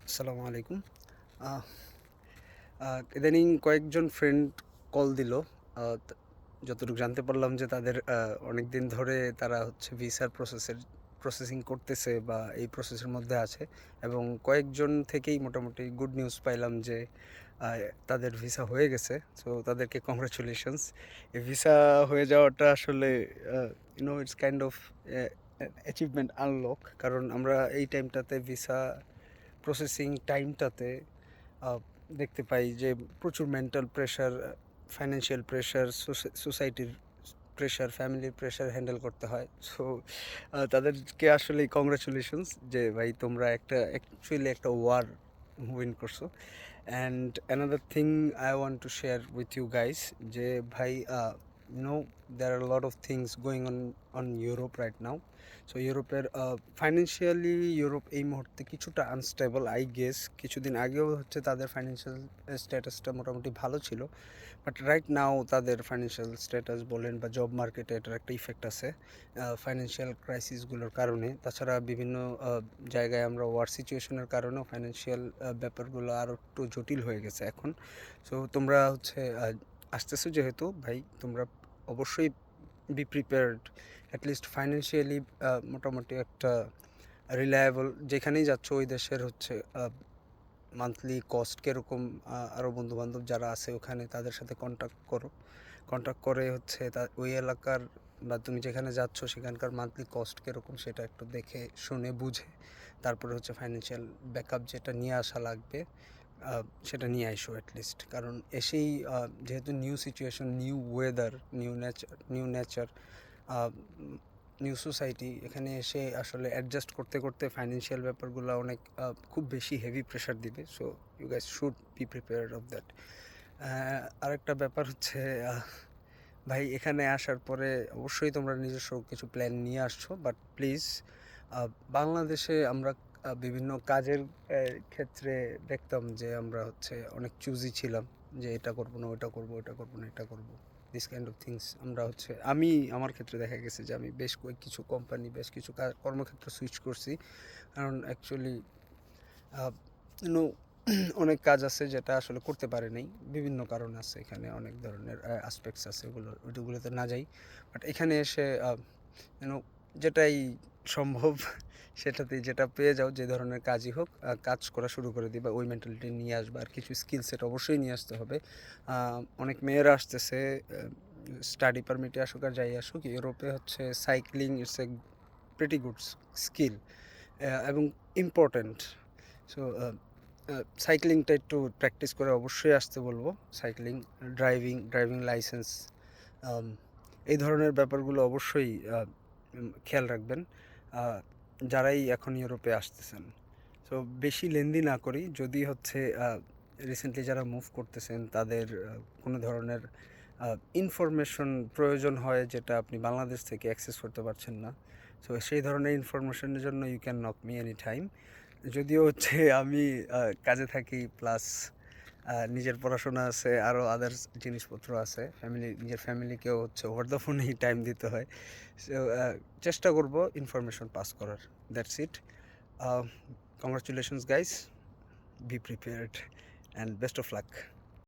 আসসালামু আলাইকুম। আহ ইদানিং কয়েকজন ফ্রেন্ড কল দিল। যতটুকু জানতে পারলাম যে তাদের অনেকদিন ধরে তারা হচ্ছে ভিসার প্রসেসিং করতেছে বা এই প্রসেসের মধ্যে আছে, এবং কয়েকজন থেকেই মোটামুটি গুড নিউজ পাইলাম যে আহ, তাদের ভিসা হয়ে গেছে। সো তাদেরকে কংগ্রাচুলেশনস। এই ভিসা হয়ে যাওয়াটা আসলে it's kind of achievement unlock, কারণ আমরা এই টাইমটাতে ভিসা প্রসেসিং টাইমটাতে আহ, দেখতে পাই যে প্রচুর মেন্টাল প্রেশার, ফাইন্যান্সিয়াল প্রেশার, সোসাইটির প্রেশার, ফ্যামিলির প্রেশার হ্যান্ডেল করতে হয়। সো তাদেরকে আসলে কংগ্রাচুলেশনস যে ভাই তোমরা অ্যাকচুয়ালি একটা ওয়ার উইন করছো। And another thing I want to share with you guys যে ভাই there are a lot of things going on Europe right now. So ইউরোপের ফাইন্যান্সিয়ালি ইউরোপ এই মুহূর্তে কিছুটা আনস্টেবল আই গেস। কিছুদিন আগেও হচ্ছে তাদের ফাইন্যান্সিয়াল স্ট্যাটাসটা মোটামুটি ভালো ছিল, বাট রাইট নাও তাদের ফাইন্যান্সিয়াল স্ট্যাটাস বলেন বা জব মার্কেটে এটার একটা ইফেক্ট আছে ফাইন্যান্সিয়াল ক্রাইসিসগুলোর কারণে। তাছাড়া বিভিন্ন জায়গায় আমরা ওয়ার সিচুয়েশনের কারণেও ফাইন্যান্সিয়াল ব্যাপারগুলো আরও একটু জটিল হয়ে গেছে এখন। সো তোমরা হচ্ছে আসতেছো যেহেতু ভাই, তোমরা অবশ্যই বি প্রিপেয়ার্ড অ্যাটলিস্ট ফাইন্যান্সিয়ালি। মোটামুটি একটা রিলায়েবল, যেখানেই যাচ্ছ ওই দেশের হচ্ছে মান্থলি কস্ট কীরকম, আরও বন্ধুবান্ধব যারা আছে ওখানে তাদের সাথে কন্ট্যাক্ট করে হচ্ছে ওই এলাকার বা তুমি যেখানে যাচ্ছ সেখানকার মান্থলি কস্ট কীরকম সেটা একটু দেখে শুনে বুঝে তারপরে হচ্ছে ফাইন্যান্সিয়াল ব্যাকআপ যেটা নিয়ে আসা লাগবে সেটা নিয়ে আইসো অ্যাটলিস্ট। কারণ এসেই যেহেতু new situation, new weather, new nature, new society, এখানে এসে আসলে অ্যাডজাস্ট করতে করতে ফাইন্যান্সিয়াল ব্যাপারগুলো অনেক খুব বেশি হেভি প্রেশার দিবে। So you guys should be prepared of that. আরেকটা ব্যাপার হচ্ছে ভাই, এখানে আসার পরে অবশ্যই তোমরা নিজস্ব কিছু প্ল্যান নিয়ে আসছো, বাট প্লিজ বাংলাদেশে আমরা বিভিন্ন কাজের ক্ষেত্রে দেখতাম যে আমরা হচ্ছে অনেক চুজি ছিলাম যে এটা করবো না ওটা করবো, ওটা করবো না এটা করবো, দিস কাইন্ড অফ থিংস। আমরা হচ্ছে আমার ক্ষেত্রে দেখা গেছে যে আমি বেশ কিছু কোম্পানি, বেশ কিছু কর্মক্ষেত্র সুইচ করছি, কারণ অ্যাকচুয়ালি নো অনেক কাজ আছে যেটা আসলে করতে পারে নাই, বিভিন্ন কারণ আছে, এখানে অনেক ধরনের অ্যাসপেক্টস আছে, ওইগুলোতে না যাই। বাট এখানে এসে ইউনো যেটাই সম্ভব সেটাতেই যেটা পেয়ে যাও, যে ধরনের কাজই হোক, কাজ করা শুরু করে দিবা, ওই মেন্টালিটি নিয়ে আসবা। আর কিছু স্কিল সেট অবশ্যই নিয়ে আসতে হবে। অনেক মেয়েরা আসতেছে, স্টাডি পারমিটে আসুক আর যাই আসুক, ইউরোপে হচ্ছে cycling it's a pretty good skill এবং ইম্পর্ট্যান্ট। সো সাইক্লিংটা একটু প্র্যাকটিস করে অবশ্যই আসতে বলবো। সাইক্লিং, ড্রাইভিং লাইসেন্স, এই ধরনের ব্যাপারগুলো অবশ্যই খেয়াল রাখবেন যারাই এখন ইউরোপে আসতেছেন। সো বেশি লেন্দি না করি, যদি হচ্ছে রিসেন্টলি যারা মুভ করতেছেন তাদের কোনো ধরনের ইনফরমেশন প্রয়োজন হয় যেটা আপনি বাংলাদেশ থেকে অ্যাক্সেস করতে পারছেন না, সো সেই ধরনের ইনফরমেশনের জন্য you can knock me any time. যদিও হচ্ছে আমি কাজে থাকি, প্লাস নিজের পড়াশোনা আছে, আরও আদার্স জিনিসপত্র আছে, নিজের ফ্যামিলিকেও হচ্ছে ওভার দ্য ফোনেই টাইম দিতে হয়। সো চেষ্টা করব ইনফরমেশন পাস করার। That's it. Congratulations guys, be prepared and best of luck.